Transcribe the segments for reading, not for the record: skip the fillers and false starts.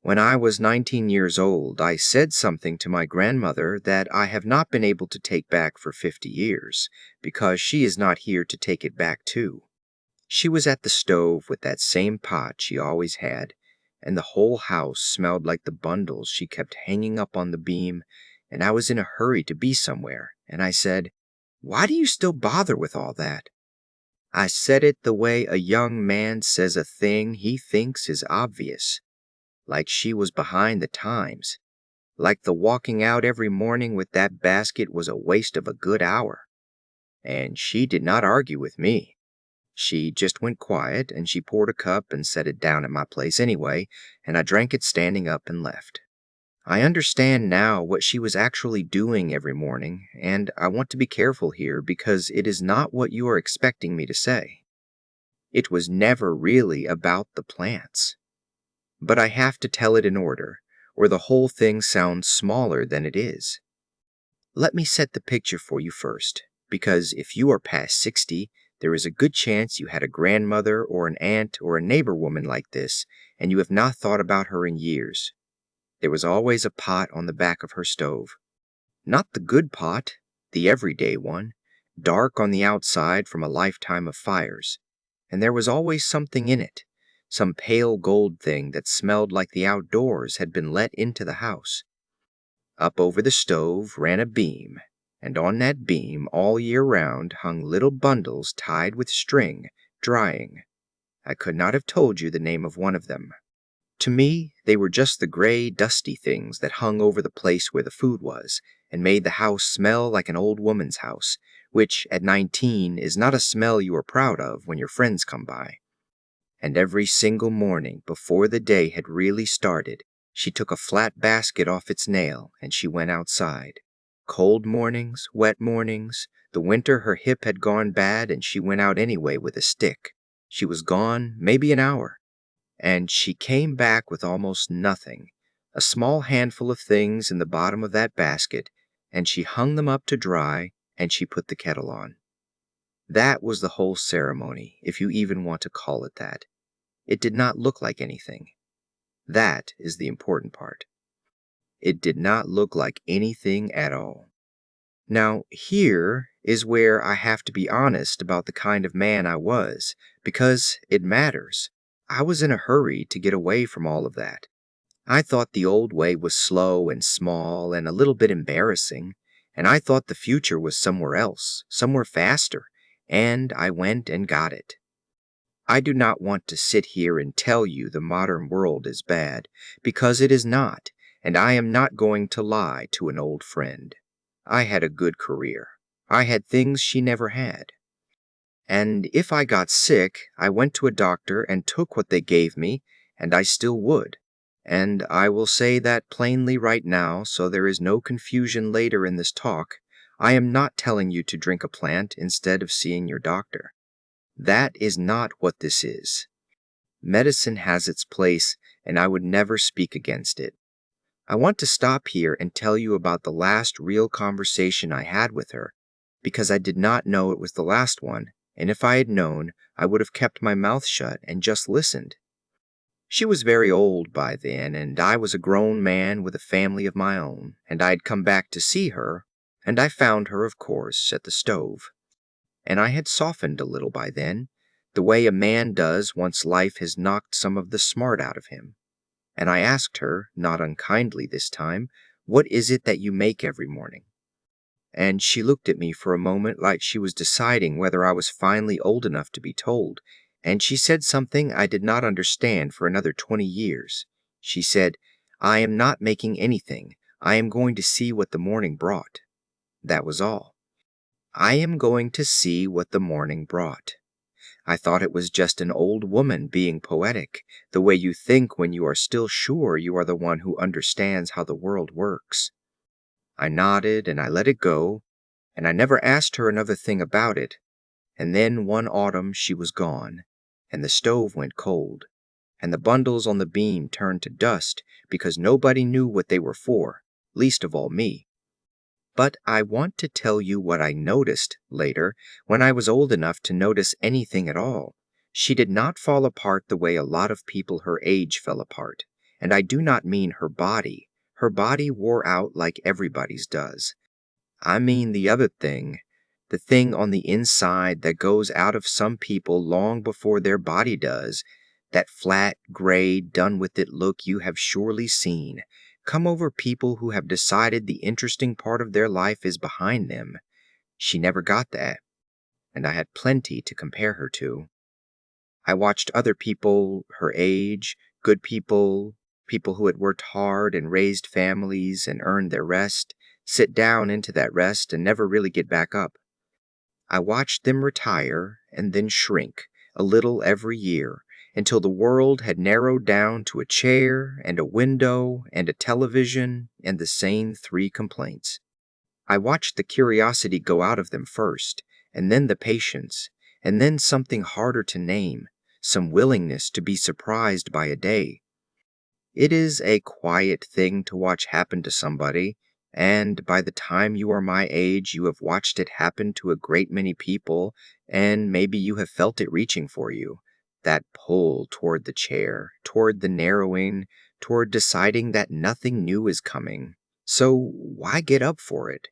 When I was 19 years old, I said something to my grandmother that I have not been able to take back for 50 years, because she is not here to take it back too. She was at the stove with that same pot she always had, and the whole house smelled like the bundles she kept hanging up on the beam, and I was in a hurry to be somewhere, and I said, "Why do you still bother with all that?" I said it the way a young man says a thing he thinks is obvious, like she was behind the times, like the walking out every morning with that basket was a waste of a good hour. And she did not argue with me. She just went quiet, and she poured a cup and set it down at my place anyway, and I drank it standing up and left. I understand now what she was actually doing every morning, and I want to be careful here because it is not what you are expecting me to say. It was never really about the plants. But I have to tell it in order, or the whole thing sounds smaller than it is. Let me set the picture for you first, because if you are past 60, there is a good chance you had a grandmother or an aunt or a neighbor woman like this, and you have not thought about her in years. There was always a pot on the back of her stove. Not the good pot, the everyday one, dark on the outside from a lifetime of fires. And there was always something in it, some pale gold thing that smelled like the outdoors had been let into the house. Up over the stove ran a beam, and on that beam all year round hung little bundles tied with string, drying. I could not have told you the name of one of them. To me, they were just the gray, dusty things that hung over the place where the food was, and made the house smell like an old woman's house, which, at 19, is not a smell you are proud of when your friends come by. And every single morning, before the day had really started, she took a flat basket off its nail, and she went outside. Cold mornings, wet mornings, the winter her hip had gone bad, and she went out anyway with a stick. She was gone maybe an hour. And she came back with almost nothing, a small handful of things in the bottom of that basket, and she hung them up to dry, and she put the kettle on. That was the whole ceremony, if you even want to call it that. It did not look like anything. That is the important part. It did not look like anything at all. Now, here is where I have to be honest about the kind of man I was, because it matters. I was in a hurry to get away from all of that. I thought the old way was slow and small and a little bit embarrassing, and I thought the future was somewhere else, somewhere faster, and I went and got it. I do not want to sit here and tell you the modern world is bad, because it is not, and I am not going to lie to an old friend. I had a good career. I had things she never had. And if I got sick, I went to a doctor and took what they gave me, and I still would. And I will say that plainly right now, so there is no confusion later in this talk. I am not telling you to drink a plant instead of seeing your doctor. That is not what this is. Medicine has its place, and I would never speak against it. I want to stop here and tell you about the last real conversation I had with her, because I did not know it was the last one, and if I had known, I would have kept my mouth shut and just listened. She was very old by then, and I was a grown man with a family of my own, and I had come back to see her, and I found her, of course, at the stove. And I had softened a little by then, the way a man does once life has knocked some of the smart out of him. And I asked her, not unkindly this time, "What is it that you make every morning?" And she looked at me for a moment like she was deciding whether I was finally old enough to be told, and she said something I did not understand for another 20 years. She said, "I am not making anything. I am going to see what the morning brought." That was all. I am going to see what the morning brought. I thought it was just an old woman being poetic, the way you think when you are still sure you are the one who understands how the world works. I nodded and I let it go, and I never asked her another thing about it. And then one autumn she was gone, and the stove went cold, and the bundles on the beam turned to dust because nobody knew what they were for, least of all me. But I want to tell you what I noticed later, when I was old enough to notice anything at all. She did not fall apart the way a lot of people her age fell apart, And I do not mean her body. Her body wore out like everybody's does. I mean the thing on the inside that goes out of some people long before their body does, that flat, gray, done with it look you have surely seen come over people who have decided the interesting part of their life is behind them. She never got that, and I had plenty to compare her to. I watched other people her age, good people, people who had worked hard and raised families and earned their rest, sit down into that rest and never really get back up. I watched them retire and then shrink a little every year until the world had narrowed down to a chair and a window and a television and the same three complaints. I watched the curiosity go out of them first, and then the patience, and then something harder to name, some willingness to be surprised by a day. It is a quiet thing to watch happen to somebody, and by the time you are my age, you have watched it happen to a great many people, and maybe you have felt it reaching for you. That pull toward the chair, toward the narrowing, toward deciding that nothing new is coming. So why get up for it?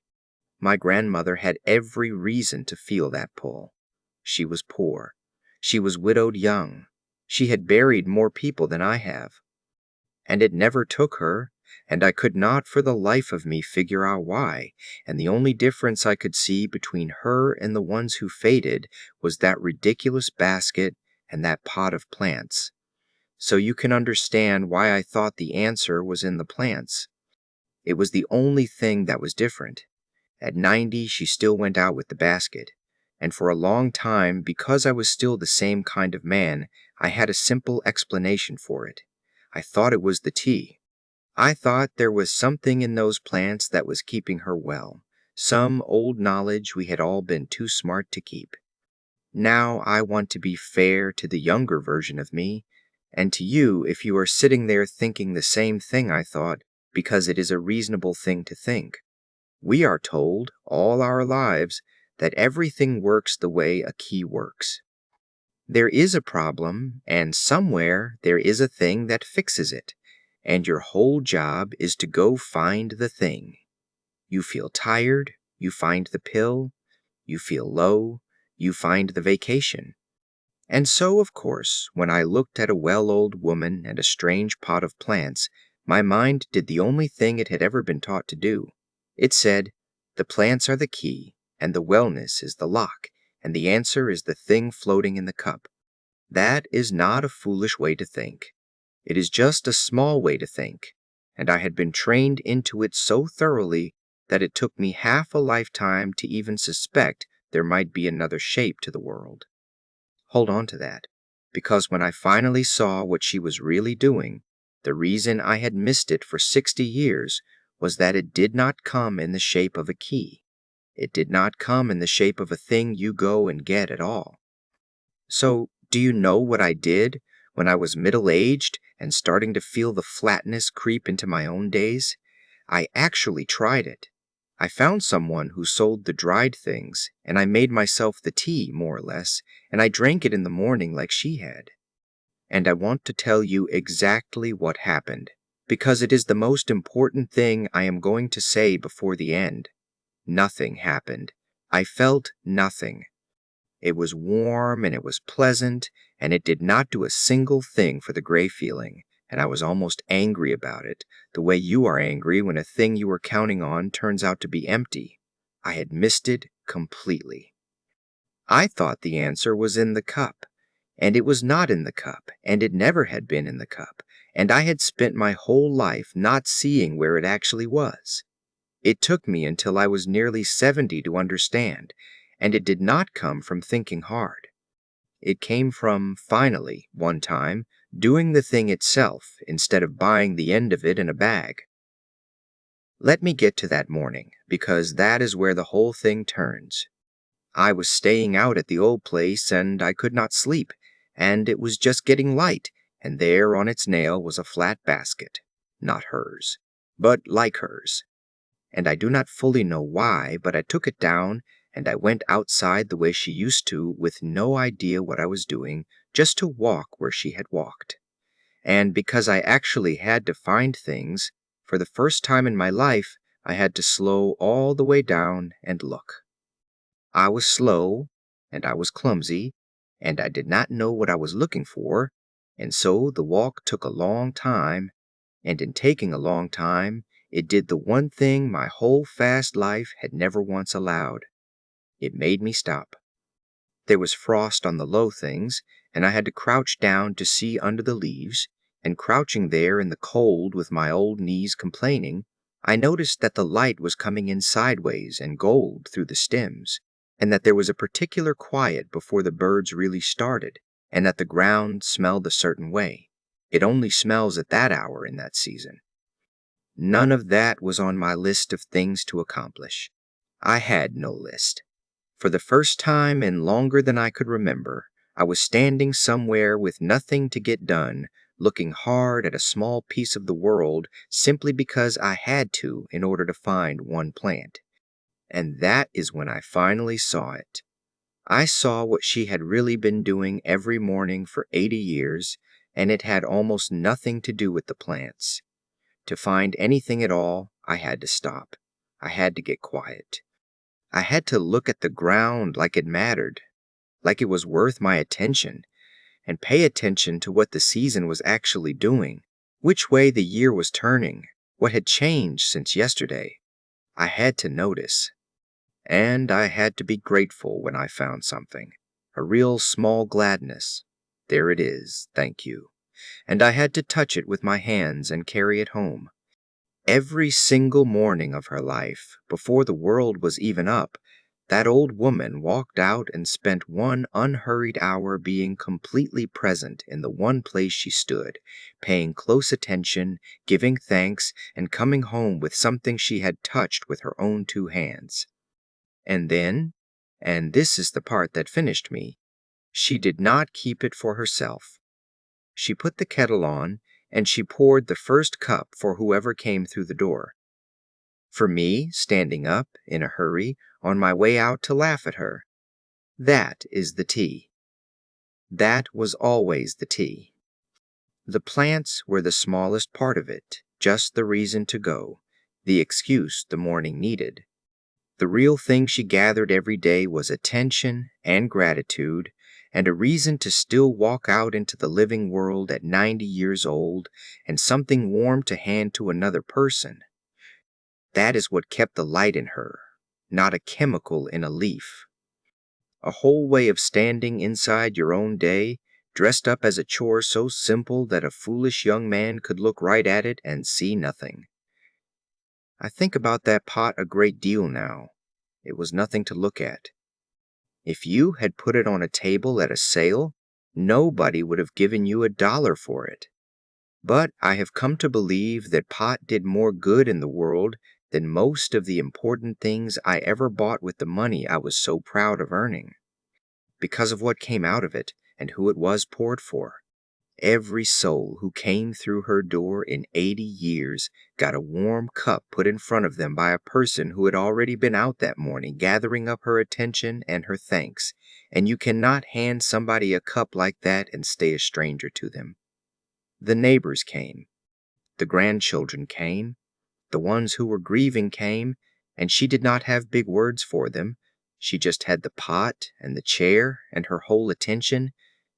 My grandmother had every reason to feel that pull. She was poor. She was widowed young. She had buried more people than I have. And it never took her, and I could not for the life of me figure out why, and the only difference I could see between her and the ones who faded was that ridiculous basket and that pot of plants. So you can understand why I thought the answer was in the plants. It was the only thing that was different. At 90, she still went out with the basket. And for a long time, because I was still the same kind of man, I had a simple explanation for it. I thought it was the tea. I thought there was something in those plants that was keeping her well, some old knowledge we had all been too smart to keep. Now I want to be fair to the younger version of me, and to you if you are sitting there thinking the same thing I thought, because it is a reasonable thing to think. We are told, all our lives, that everything works the way a key works. There is a problem, and somewhere there is a thing that fixes it, and your whole job is to go find the thing. You feel tired, you find the pill. You feel low, you find the vacation. And so, of course, when I looked at a well-old woman and a strange pot of plants, my mind did the only thing it had ever been taught to do. It said, the plants are the key, and the wellness is the lock, and the answer is the thing floating in the cup. That is not a foolish way to think. It is just a small way to think, and I had been trained into it so thoroughly that it took me half a lifetime to even suspect there might be another shape to the world. Hold on to that, because when I finally saw what she was really doing, the reason I had missed it for 60 years was that it did not come in the shape of a key. It did not come in the shape of a thing you go and get at all. So, do you know what I did when I was middle-aged and starting to feel the flatness creep into my own days? I actually tried it. I found someone who sold the dried things, and I made myself the tea, more or less, and I drank it in the morning like she had. And I want to tell you exactly what happened, because it is the most important thing I am going to say before the end. Nothing happened. I felt nothing. It was warm and it was pleasant, and it did not do a single thing for the gray feeling, and I was almost angry about it, the way you are angry when a thing you were counting on turns out to be empty. I had missed it completely. I thought the answer was in the cup, and it was not in the cup, and it never had been in the cup, and I had spent my whole life not seeing where it actually was. It took me until I was nearly 70 to understand, and it did not come from thinking hard. It came from, finally, one time, doing the thing itself instead of buying the end of it in a bag. Let me get to that morning, because that is where the whole thing turns. I was staying out at the old place, and I could not sleep, and it was just getting light, and there on its nail was a flat basket. Not hers, but like hers. And I do not fully know why, but I took it down, and I went outside the way she used to, with no idea what I was doing, just to walk where she had walked. And because I actually had to find things, for the first time in my life, I had to slow all the way down and look. I was slow, and I was clumsy, and I did not know what I was looking for, and so the walk took a long time, and in taking a long time, it did the one thing my whole fast life had never once allowed. It made me stop. There was frost on the low things, and I had to crouch down to see under the leaves, and crouching there in the cold with my old knees complaining, I noticed that the light was coming in sideways and gold through the stems, and that there was a particular quiet before the birds really started, and that the ground smelled a certain way. It only smells at that hour in that season. None of that was on my list of things to accomplish. I had no list. For the first time in longer than I could remember, I was standing somewhere with nothing to get done, looking hard at a small piece of the world simply because I had to in order to find one plant. And that is when I finally saw it. I saw what she had really been doing every morning for 80 years, and it had almost nothing to do with the plants. To find anything at all, I had to stop. I had to get quiet. I had to look at the ground like it mattered, like it was worth my attention, and pay attention to what the season was actually doing, which way the year was turning, what had changed since yesterday. I had to notice. And I had to be grateful when I found something. A real small gladness. There it is, thank you. And I had to touch it with my hands and carry it home. Every single morning of her life, before the world was even up, that old woman walked out and spent one unhurried hour being completely present in the one place she stood, paying close attention, giving thanks, and coming home with something she had touched with her own two hands. And then, and this is the part that finished me, she did not keep it for herself. She put the kettle on, and she poured the first cup for whoever came through the door. For me, standing up, in a hurry, on my way out to laugh at her. That is the tea. That was always the tea. The plants were the smallest part of it, just the reason to go, the excuse the morning needed. The real thing she gathered every day was attention and gratitude, and a reason to still walk out into the living world at 90 years old, and something warm to hand to another person. That is what kept the light in her, not a chemical in a leaf. A whole way of standing inside your own day, dressed up as a chore so simple that a foolish young man could look right at it and see nothing. I think about that pot a great deal now. It was nothing to look at. If you had put it on a table at a sale, nobody would have given you $1 for it. But I have come to believe that pot did more good in the world than most of the important things I ever bought with the money I was so proud of earning, because of what came out of it and who it was poured for. Every soul who came through her door in 80 years got a warm cup put in front of them by a person who had already been out that morning gathering up her attention and her thanks, and you cannot hand somebody a cup like that and stay a stranger to them. The neighbors came. The grandchildren came. The ones who were grieving came, and she did not have big words for them. She just had the pot and the chair and her whole attention,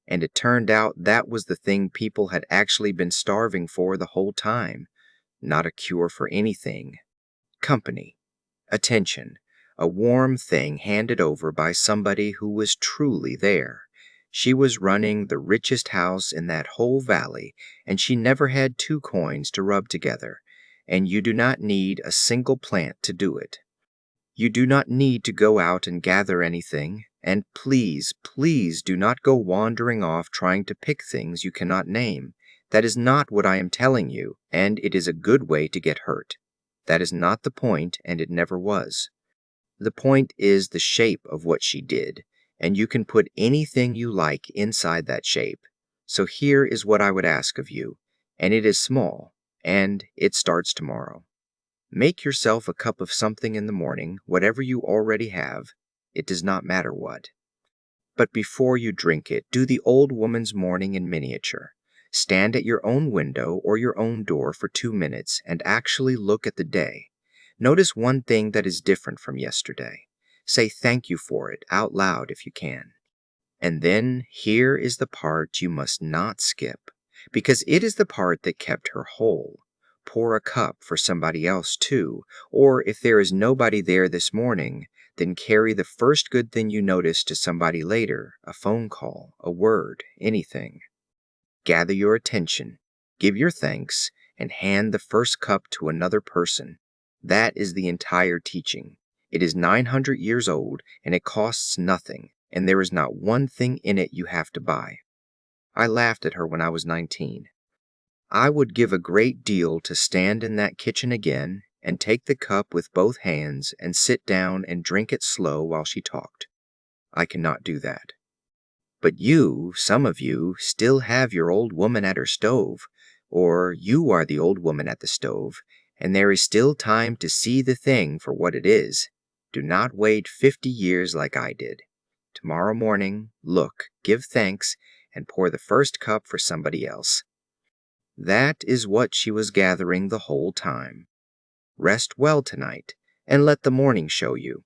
and it turned out that was the thing people had actually been starving for the whole time. Not a cure for anything. Company. Attention. A warm thing handed over by somebody who was truly there. She was running the richest house in that whole valley, and she never had 2 coins to rub together, and you do not need a single plant to do it. You do not need to go out and gather anything, and please, please do not go wandering off trying to pick things you cannot name. That is not what I am telling you, and it is a good way to get hurt. That is not the point, and it never was. The point is the shape of what she did, and you can put anything you like inside that shape. So here is what I would ask of you, and it is small, and it starts tomorrow. Make yourself a cup of something in the morning, whatever you already have. It does not matter what. But before you drink it, do the old woman's morning in miniature. Stand at your own window or your own door for 2 minutes and actually look at the day. Notice one thing that is different from yesterday. Say thank you for it out loud if you can. And then here is the part you must not skip, because it is the part that kept her whole. Pour a cup for somebody else too, or if there is nobody there this morning, then carry the first good thing you notice to somebody later, a phone call, a word, anything. Gather your attention, give your thanks, and hand the first cup to another person. That is the entire teaching. It is 900 years old, and it costs nothing, and there is not one thing in it you have to buy. I laughed at her when I was 19. I would give a great deal to stand in that kitchen again and take the cup with both hands and sit down and drink it slow while she talked. I cannot do that. But you, some of you, still have your old woman at her stove, or you are the old woman at the stove, and there is still time to see the thing for what it is. Do not wait 50 years like I did. Tomorrow morning, look, give thanks, and pour the first cup for somebody else. That is what she was gathering the whole time. Rest well tonight, and let the morning show you.